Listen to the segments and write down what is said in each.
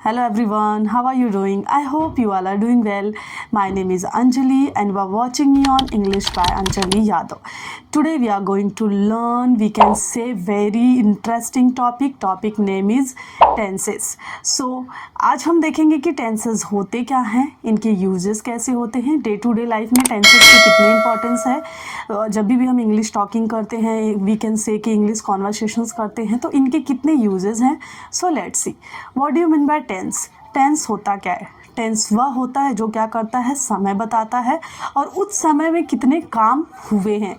Hello everyone, how are you doing? I hope you all are doing well. My name is Anjali and you are watching me on English by Anjali Yadav. Today we are going to learn, we can say, very interesting topic. Topic name is tenses. So आज हम देखेंगे कि tenses होते क्या हैं, इनके uses कैसे होते हैं, डे टू डे लाइफ में टेंसेस की कितनी इंपॉर्टेंस है। जब भी हम इंग्लिश टॉकिंग करते हैं, वी कैन से कि इंग्लिश कॉन्वर्सेशंस करते हैं, तो इनके कितने यूजेस हैं। So let's see what do you mean by tense. Tense होता क्या है? टेंस वह होता है जो क्या करता है, समय बताता है और उस समय में कितने काम हुए हैं।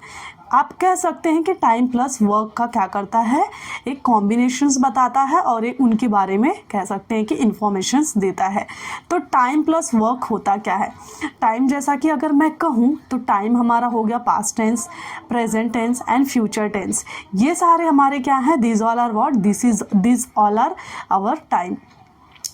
आप कह सकते हैं कि टाइम प्लस वर्क का क्या करता है, एक कॉम्बिनेशंस बताता है और एक उनके बारे में कह सकते हैं कि इंफॉर्मेशंस देता है। तो टाइम प्लस वर्क होता क्या है? टाइम जैसा कि अगर मैं कहूँ तो टाइम हमारा हो गया past tense, present tense and future tense. ये सारे हमारे क्या हैं? This all are what? This all are our time.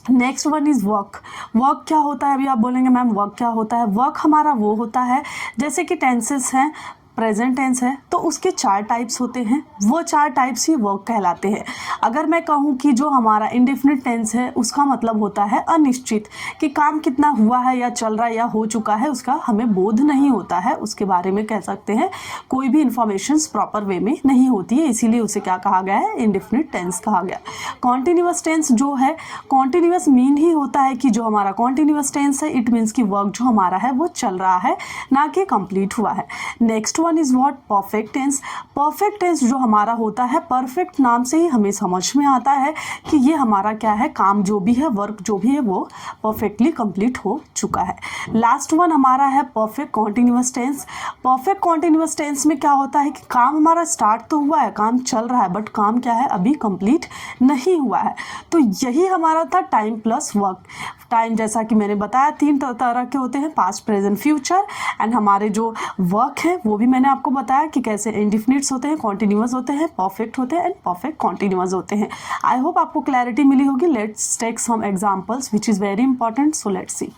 Next one is work. Work क्या होता है? अभी आप बोलेंगे मैम वर्क क्या होता है? वर्क हमारा वो होता है, जैसे कि टेंसेस हैं, प्रेजेंट टेंस है तो उसके 4 टाइप्स होते हैं, वो 4 टाइप्स ही वर्क कहलाते हैं। अगर मैं कहूँ कि जो हमारा इंडेफिनिट टेंस है उसका मतलब होता है अनिश्चित, कि काम कितना हुआ है या चल रहा है या हो चुका है उसका हमें बोध नहीं होता है, उसके बारे में कह सकते हैं कोई भी इंफॉर्मेशंस प्रॉपर वे में नहीं होती है, इसीलिए उसे क्या कहा गया है? इंडेफिनिट टेंस कहा गया। कॉन्टिन्यूअस टेंस जो है, कॉन्टिन्यूअस मीन ही होता है कि जो हमारा कॉन्टिन्यूअस टेंस है इट मीन्स कि वर्क जो हमारा है वो चल रहा है, ना कि कंप्लीट हुआ है। Next one is what? Perfect tense. Perfect tense जो हमारा होता है, परफेक्ट नाम से ही हमें समझ में आता है कि ये हमारा क्या है, काम जो भी है, वर्क जो भी है वो परफेक्टली कंप्लीट हो चुका है। लास्ट वन हमारा है perfect continuous tense. Perfect continuous tense में क्या होता है कि काम हमारा स्टार्ट तो हुआ है, काम चल रहा है, बट काम क्या है, अभी कंप्लीट नहीं हुआ है। तो यही हमारा था टाइम प्लस वर्क। टाइम जैसा कि मैंने बताया 3 तरह के होते हैं, पास्ट प्रेजेंट फ्यूचर, एंड हमारे जो वर्क है वो भी मैंने आपको बताया कि कैसे इंडिफिनिट्स होते हैं, कॉन्टिन्यूअस होते हैं, परफेक्ट होते हैं एंड परफेक्ट कॉन्टिन्यूअस होते हैं। आई होप आपको क्लैरिटी मिली होगी। Let's take some examples which is very important. So let's see.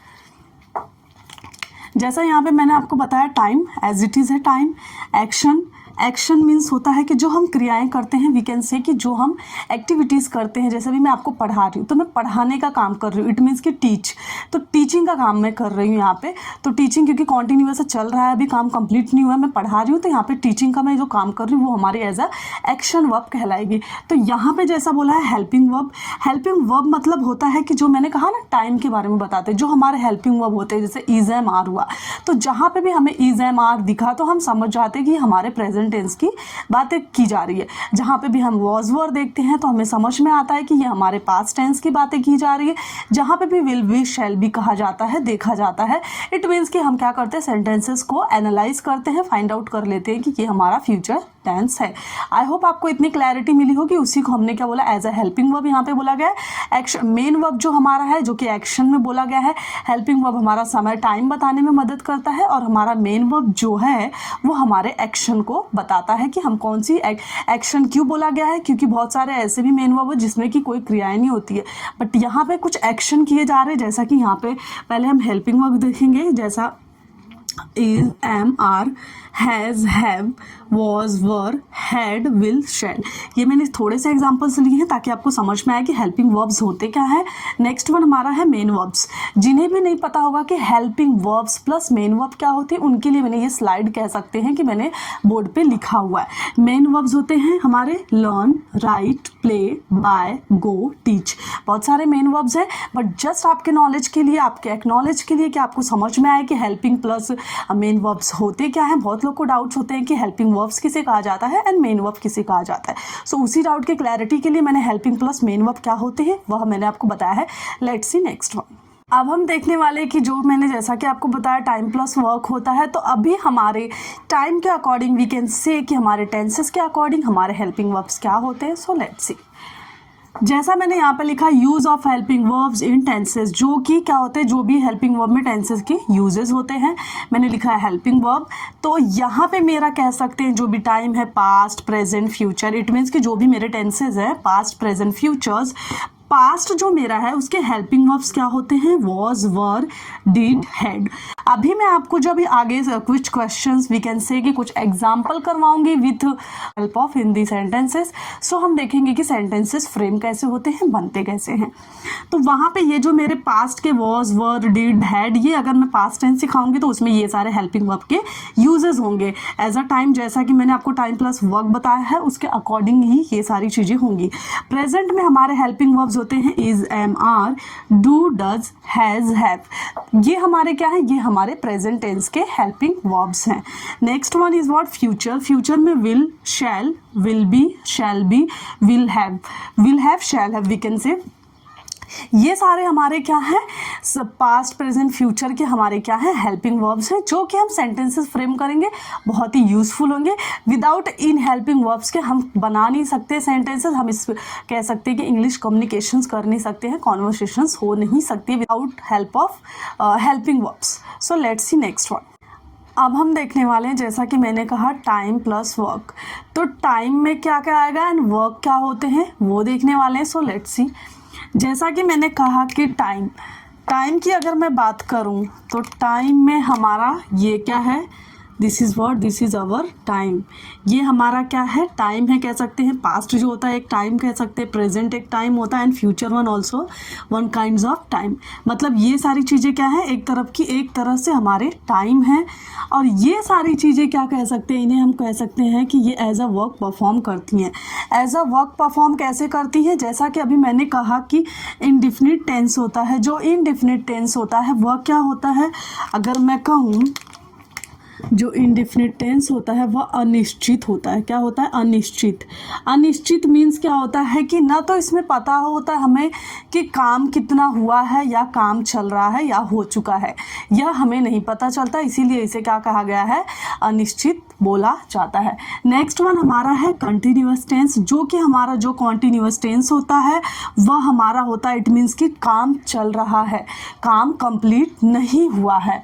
जैसा यहाँ पे मैंने आपको बताया टाइम एज इट इज़ है टाइम। एक्शन, एक्शन मीन्स होता है कि जो हम क्रियाएं करते हैं, वी कैन से कि जो हम एक्टिविटीज़ करते हैं। जैसे भी मैं आपको पढ़ा रही हूँ तो मैं पढ़ाने का काम कर रही हूँ, इट मीन्स कि टीच, तो टीचिंग का काम मैं कर रही हूँ यहाँ पे। तो टीचिंग क्योंकि कॉन्टिन्यूअस चल रहा है, अभी काम कंप्लीट नहीं हुआ है, मैं पढ़ा रही हूँ, तो यहाँ पे टीचिंग का मैं जो काम कर रही हूँ वो हमारी एज अ एक्शन वर्ब कहलाएगी। तो यहाँ पे जैसा बोला है हेल्पिंग वर्ब। हेल्पिंग वर्ब मतलब होता है कि जो मैंने कहा ना टाइम के बारे में बताते हैं, जो हमारे हेल्पिंग वर्ब होते हैं, जैसे इज एम आर हुआ, तो जहाँ पे भी हमें इज एम आर दिखा तो हम समझ जाते हैं कि हमारे प्रेजेंट टेंस की बातें की जा रही है। जहाँ पे भी हम वॉज वर देखते हैं तो हमें समझ में आता है कि ये हमारे पास्ट टेंस की बातें की जा रही है। जहाँ पे भी विल बी शैल बी कहा जाता है, देखा जाता है, इट मीन्स कि हम क्या करते हैं, सेंटेंसेस को एनालाइज करते हैं, फाइंड आउट कर लेते हैं कि ये हमारा फ्यूचर टेंस है। आई होप आपको इतनी क्लैरिटी मिली होगी। उसी को हमने क्या बोला, एज अ हेल्पिंग वर्ब यहाँ पे बोला गया है। एक्शन, मेन वर्ब जो हमारा है जो कि एक्शन में बोला गया है। हेल्पिंग वर्ब हमारा समय, टाइम बताने में मदद करता है, और हमारा मेन वर्ब जो है वो हमारे एक्शन को बताता है कि हम कौन सी एक्शन क्यों बोला गया है, क्योंकि बहुत सारे ऐसे भी मेन वर्ब है जिसमें कि कोई क्रियाएं नहीं होती है, बट यहाँ पे कुछ एक्शन किए जा रहे हैं। जैसा कि यहाँ पे पहले हम हेल्पिंग वर्ब देखेंगे, जैसा is, am, are, has, have, was, were, had, will, shall। ये मैंने थोड़े से एग्जांपल्स लिए हैं ताकि आपको समझ में आए कि हेल्पिंग वर्ब्स होते क्या है। नेक्स्ट वन हमारा है मेन वर्ब्स। जिन्हें भी नहीं पता होगा कि helping verbs plus main verb क्या होते हैं, उनके लिए मैंने ये स्लाइड कह सकते हैं कि मैंने बोर्ड पे लिखा हुआ है। मेन वर्ब्स होते हैं हमारे लर्न, राइट, प्ले, बाय, गो, टीच। बहुत सारे मेन वर्ब्स हैं, बट जस्ट आपके नॉलेज के लिए, आपके एक्नॉलेज के लिए कि आपको समझ में आए कि हेल्पिंग प्लस मेन वर्ब्स होते क्या हैं। बहुत लोग को डाउट्स होते हैं कि हेल्पिंग वर्ब्स किसे कहा जाता है एंड मेन वर्ब किसे कहा जाता है। सो उसी डाउट के क्लैरिटी के लिए मैंने हेल्पिंग प्लस मेन वर्ब क्या होते हैं वह मैंने आपको बताया है। Let's see next one. अब हम देखने वाले कि जो मैंने जैसा कि आपको बताया टाइम प्लस वर्क होता है, तो अभी हमारे टाइम के अकॉर्डिंग वी कैन से कि हमारे टेंसेस के अकॉर्डिंग हमारे हेल्पिंग वर्ब्स क्या होते हैं। So let's see. जैसा मैंने यहाँ पे लिखा use of helping verbs in tenses, जो कि क्या होते हैं, जो भी हेल्पिंग वर्ब में टेंसेस के यूजेस होते हैं, मैंने लिखा है हेल्पिंग वर्ब। तो यहाँ पे मेरा कह सकते हैं जो भी टाइम है past present future, it means कि जो भी मेरे टेंसेस है पास्ट प्रेजेंट फ्यूचर्स, पास्ट जो मेरा है उसके हेल्पिंग वर्ब्स क्या होते हैं, वॉज, वर, डिड, हैड। अभी मैं आपको जो अभी आगे कुछ क्वेश्चंस वी कैन से कि कुछ एग्जांपल करवाऊंगी with help of Hindi sentences. So हम देखेंगे कि सेंटेंसेस फ्रेम कैसे होते हैं, बनते कैसे हैं। तो वहाँ पे ये जो मेरे पास्ट के वॉज, वर, डिड, हैड, ये अगर मैं पास्ट टेंस सिखाऊंगी तो उसमें ये सारे हेल्पिंग वर्ब के यूजेस होंगे। एज अ टाइम, जैसा कि मैंने आपको टाइम प्लस वर्क बताया है उसके अकॉर्डिंग ही ये सारी चीज़ें होंगी। प्रेजेंट में हमारे हेल्पिंग वर्ब्स होते हैं is, am, are, do, does, has, have. ये हमारे क्या है, ये हमारे प्रेजेंट टेंस के हेल्पिंग वर्ब्स हैं। Next one is what, future. Future में will, shall, will be, shall be, will have, shall have, we can say. ये सारे हमारे क्या हैं, पास्ट, प्रेजेंट, फ्यूचर के हमारे क्या हैं, हेल्पिंग वर्ब्स हैं, जो कि हम सेंटेंसेस फ्रेम करेंगे बहुत ही यूजफुल होंगे। विदाउट इन हेल्पिंग वर्ब्स के हम बना नहीं सकते सेंटेंसेस। हम इस कह सकते हैं कि इंग्लिश कम्युनिकेशंस कर नहीं सकते हैं, कॉन्वर्सेशंस हो नहीं सकती without help of helping verbs. So let's C next one. अब हम देखने वाले हैं, जैसा कि मैंने कहा टाइम प्लस वर्क, तो टाइम में क्या क्या आएगा एंड वर्क क्या होते हैं वो देखने वाले हैं। So let's see. जैसा कि मैंने कहा कि टाइम की अगर मैं बात करूं तो टाइम में हमारा ये क्या है, this is what, this is our time. ये हमारा क्या है, टाइम है, कह सकते हैं। पास्ट जो होता है एक टाइम कह सकते हैं, प्रेजेंट एक टाइम होता है and future one also one kinds of time. मतलब ये सारी चीज़ें क्या है, एक तरह से हमारे टाइम है। और ये सारी चीज़ें क्या कह सकते हैं, इन्हें हम कह सकते हैं कि ये एज अ वर्क परफॉर्म करती हैं। एज अ वर्क परफॉर्म कैसे करती हैं, जैसा कि अभी मैंने कहा कि इनडिफिनिट टेंस होता है। जो इनडिफिनिट टेंस होता है वह क्या होता है, अगर मैं कहूँ जो इनडिफिनिट टेंस होता है वह अनिश्चित होता है। क्या होता है, अनिश्चित। अनिश्चित मीन्स क्या होता है कि ना तो इसमें पता होता है हमें कि काम कितना हुआ है या काम चल रहा है या हो चुका है, यह हमें नहीं पता चलता, इसीलिए इसे क्या कहा गया है, अनिश्चित बोला जाता है। नेक्स्ट वन हमारा है कंटिन्यूअस टेंस, जो कि हमारा जो कॉन्टिन्यूअस टेंस होता है वह हमारा होता है, इट मीन्स कि काम चल रहा है, काम कंप्लीट नहीं हुआ है।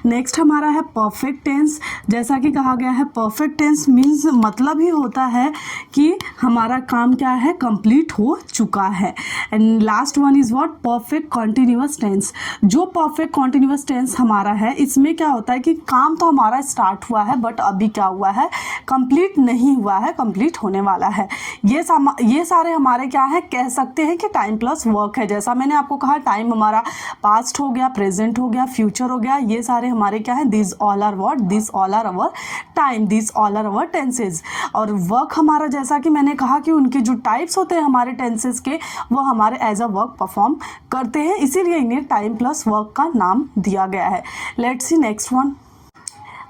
नेक्स्ट हमारा है परफेक्ट टेंस। जैसा कि कहा गया है परफेक्ट टेंस मीन्स मतलब ही होता है कि हमारा काम क्या है, कंप्लीट हो चुका है। And last one is what, perfect continuous tense. जो परफेक्ट कॉन्टिन्यूअस टेंस हमारा है इसमें क्या होता है कि काम तो हमारा स्टार्ट हुआ है बट अभी क्या हुआ है, कंप्लीट नहीं हुआ है, कंप्लीट होने वाला है। ये सारे हमारे क्या है, कह सकते हैं कि टाइम प्लस वर्क है। जैसा मैंने आपको कहा टाइम हमारा पास्ट हो गया, प्रेजेंट हो गया, फ्यूचर हो गया, ये सारे हमारे क्या है, this all are what, this all are our time, this all are our tenses. और वर्क हमारा, जैसा कि मैंने कहा कि उनके जो टाइप्स होते हैं हमारे टेंसेज के, वो हमारे एज अ वर्क परफॉर्म करते हैं, इसीलिए इन्हें टाइम प्लस वर्क का नाम दिया गया है। Let's see next one.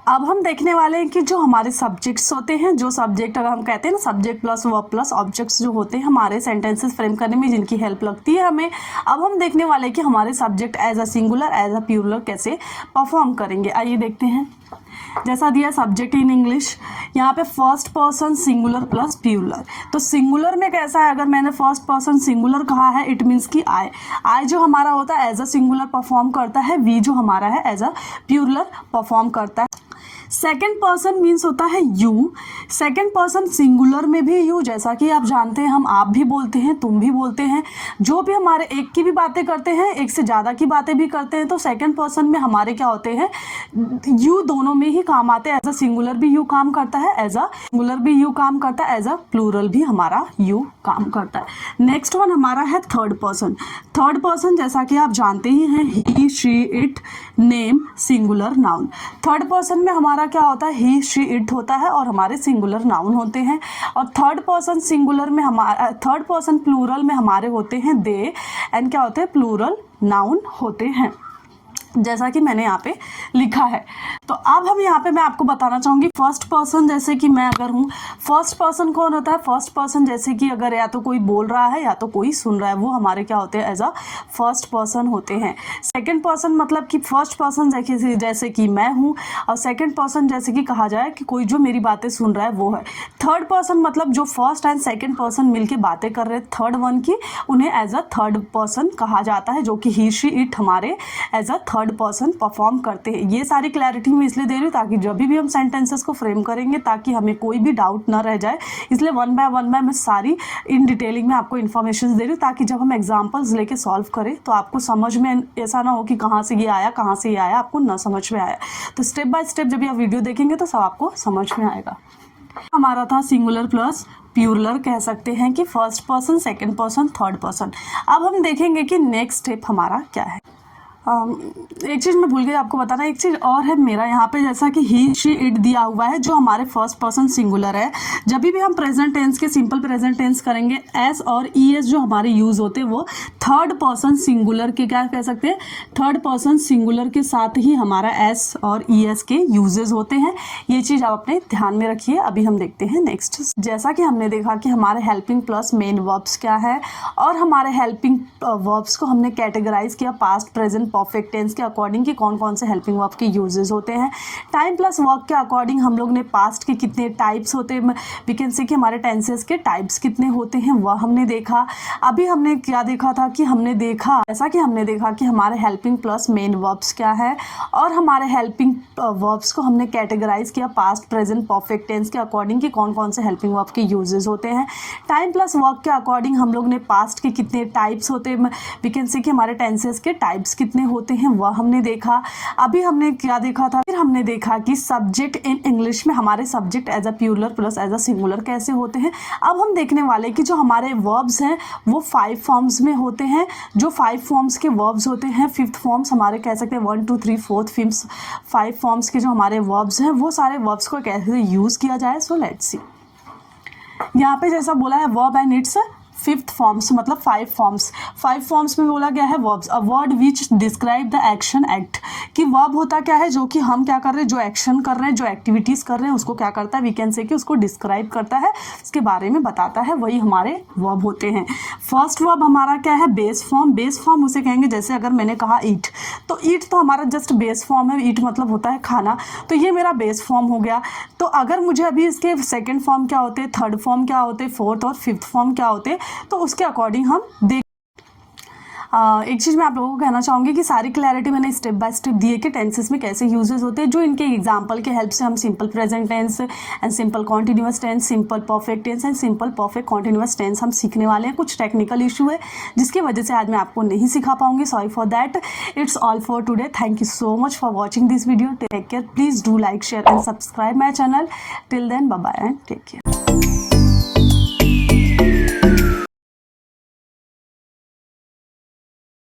अब हम देखने वाले हैं कि जो हमारे सब्जेक्ट्स होते हैं, जो सब्जेक्ट अगर हम कहते हैं ना subject plus verb plus objects जो होते हैं हमारे सेंटेंसेस फ्रेम करने में जिनकी हेल्प लगती है हमें, अब हम देखने वाले हैं कि हमारे subject as a singular as a plural कैसे परफॉर्म करेंगे। आइए देखते हैं। जैसा दिया सब्जेक्ट इन इंग्लिश, यहाँ पे first person singular plus plural. तो सिंगुलर में कैसा है, अगर मैंने फर्स्ट पर्सन सिंगुलर कहा है इट मीन्स कि आई जो हमारा होता है एज अ सिंगुलर परफॉर्म करता है, वी जो हमारा है एज अ प्लूरल परफॉर्म करता है। सेकेंड पर्सन मीन्स होता है यू। सेकेंड पर्सन सिंगुलर में भी यू, जैसा कि आप जानते हैं हम आप भी बोलते हैं, तुम भी बोलते हैं, जो भी हमारे एक की भी बातें करते हैं, एक से ज़्यादा की बातें भी करते हैं, तो सेकेंड पर्सन में हमारे क्या होते हैं, यू दोनों में ही काम आते हैं। एज अ सिंगुलर भी यू काम करता है, एज अ सिंगुलर भी यू काम करता है, एज अ प्लूरल भी हमारा यू काम करता है। नेक्स्ट वन हमारा है थर्ड पर्सन। थर्ड पर्सन जैसा कि आप जानते ही हैं, he, she, it, name, singular, noun. Third person में हमारा क्या होता है, ही, शी, इट होता है और हमारे सिंगुलर नाउन होते हैं। और थर्ड पर्सन सिंगुलर में हमारा, थर्ड पर्सन प्लूरल में हमारे होते हैं दे, एंड क्या होते हैं, प्लूरल नाउन होते हैं, जैसा कि मैंने यहाँ पे लिखा है। तो अब हम यहाँ पे मैं आपको बताना चाहूँगी फर्स्ट पर्सन, जैसे कि मैं अगर हूँ, फर्स्ट पर्सन कौन होता है, फर्स्ट पर्सन जैसे कि अगर या तो कोई बोल रहा है या तो कोई सुन रहा है, वो हमारे क्या होते हैं, एज अ फर्स्ट पर्सन होते हैं। सेकंड पर्सन मतलब कि फर्स्ट पर्सन जैसे कि मैं हूँ, और सेकंड पर्सन जैसे कि कहा जाए कि कोई जो मेरी बातें सुन रहा है वो है। थर्ड पर्सन मतलब जो फर्स्ट एंड सेकेंड पर्सन मिलके बातें कर रहे हैं थर्ड वन की, उन्हें एज अ थर्ड पर्सन कहा जाता है, जो कि ही, शी, इट हमारे as a third third person perform करते हैं। ये सारी क्लैरिटी मैं इसलिए दे रही हूँ ताकि जब भी हम सेंटेंसेस को फ्रेम करेंगे ताकि हमें कोई भी डाउट ना रह जाए, इसलिए वन बाय मैं सारी इन डिटेलिंग में आपको इन्फॉर्मेशन दे रही हूँ ताकि जब हम एग्जाम्पल्स लेके सॉल्व करें तो आपको समझ में ऐसा ना हो कि कहाँ से ये आया कहाँ से ये आया, आपको ना समझ में आया। तो स्टेप बाय स्टेप जब ये वीडियो देखेंगे तो सब आपको समझ में आएगा। हमारा था सिंगुलर प्लस प्लूरल, कह सकते हैं कि first person, second person, third person. अब हम देखेंगे कि नेक्स्ट स्टेप हमारा क्या है। एक चीज़ मैं भूल गई आपको बताना, एक चीज़ और है मेरा यहाँ पे, जैसा कि ही शी इट दिया हुआ है जो हमारे फर्स्ट पर्सन सिंगुलर है। जब भी हम प्रेजेंट टेंस के सिंपल प्रेजेंट टेंस करेंगे एस और ई एस जो हमारे यूज़ होते हैं वो थर्ड पर्सन सिंगुलर के, क्या कह सकते हैं, थर्ड पर्सन सिंगुलर के साथ ही हमारा एस और ई एस के यूजेस होते हैं। ये चीज़ आप अपने ध्यान में रखिए। अभी हम देखते हैं नेक्स्ट। जैसा कि हमने देखा कि हमारे हेल्पिंग प्लस मेन वर्ब्स क्या है और हमारे हेल्पिंग वर्ब्स को हमने कैटेगराइज किया पास्ट प्रेजेंट परफेक्ट टेंस के अकॉर्डिंग कि कौन कौन से हेल्पिंग वर्ब के यूजेस होते हैं। टाइम प्लस वर्क के अकॉर्डिंग हम लोग ने पास्ट के कितने टाइप्स होते हैं, वी कैन से कि हमारे टेंसेस के टाइप्स कितने होते हैं वह हमने देखा। अभी हमने क्या देखा था कि हमने देखा ऐसा कि हमने देखा कि हमारे हेल्पिंग प्लस मेन वर्ब्स क्या है और हमारे हेल्पिंग वर्ब्स को हमने कैटेगराइज किया पास्ट प्रेजेंट परफेक्ट टेंस के अकॉर्डिंग कि कौन कौन से हेल्पिंग वर्ब के यूजेस होते हैं। टाइम प्लस वर्क के अकॉर्डिंग हम लोग ने पास्ट के कितने टाइप्स होते हैं, वी कैन से कि हमारे टेंसेस के टाइप्स कितने होते हैं वह हमने देखा। अभी हमने क्या देखा था, फिर हमने देखा कि सब्जेक्ट इन इंग्लिश में हमारे subject as a plural plus as a singular कैसे होते हैं। अब हम देखने वाले कि जो हमारे वर्ब्स हैं वो 5 फॉर्म्स में होते हैं। जो 5 फॉर्म्स के वर्ब्स होते हैं, 5th फॉर्म्स हमारे कह सकते हैं 1 2 3 4 5 फॉर्म्स के जो हमारे वर्ब्स हैं वो सारे वर्ब्स को कैसे यूज़ किया जाए। सो लेट्स सी। यहाँ पे जैसा बोला है verb and it's 5th forms, मतलब 5 फॉर्म्स। 5 फॉर्म्स में बोला गया है verbs, a word which describe the action act, कि वर्ब होता क्या है जो कि हम क्या कर रहे हैं, जो एक्शन कर रहे हैं, जो एक्टिविटीज़ कर रहे हैं उसको क्या करता है, वी कैन से कि उसको डिस्क्राइब करता है, उसके बारे में बताता है, वही हमारे वर्ब होते हैं। फर्स्ट वर्ब हमारा क्या है, बेस फॉर्म। बेस फॉर्म उसे कहेंगे, जैसे अगर मैंने कहा ईट, तो ईट तो हमारा जस्ट बेस फॉर्म है, ईट मतलब होता है खाना, तो ये मेरा बेस फॉर्म हो गया। तो अगर मुझे अभी इसके सेकेंड फॉर्म क्या होते, थर्ड फॉर्म क्या होते, फोर्थ और 5th फॉर्म क्या होते, तो उसके अकॉर्डिंग हम देख। एक चीज़ मैं आप लोगों को कहना चाहूँगी कि सारी क्लैरिटी मैंने स्टेप बाय स्टेप दिए कि टेंसेस में कैसे यूजेस होते हैं, जो इनके एग्जांपल के हेल्प से हम simple present tense and simple continuous tense, simple perfect tense and simple perfect continuous tense हम सीखने वाले हैं। कुछ टेक्निकल इशू है जिसकी वजह से आज मैं आपको नहीं सिखा पाऊंगी, sorry for that. It's all for today. Thank you so much for watching this video. Take care, please do like, share and subscribe my channel. Till then bye bye and take care.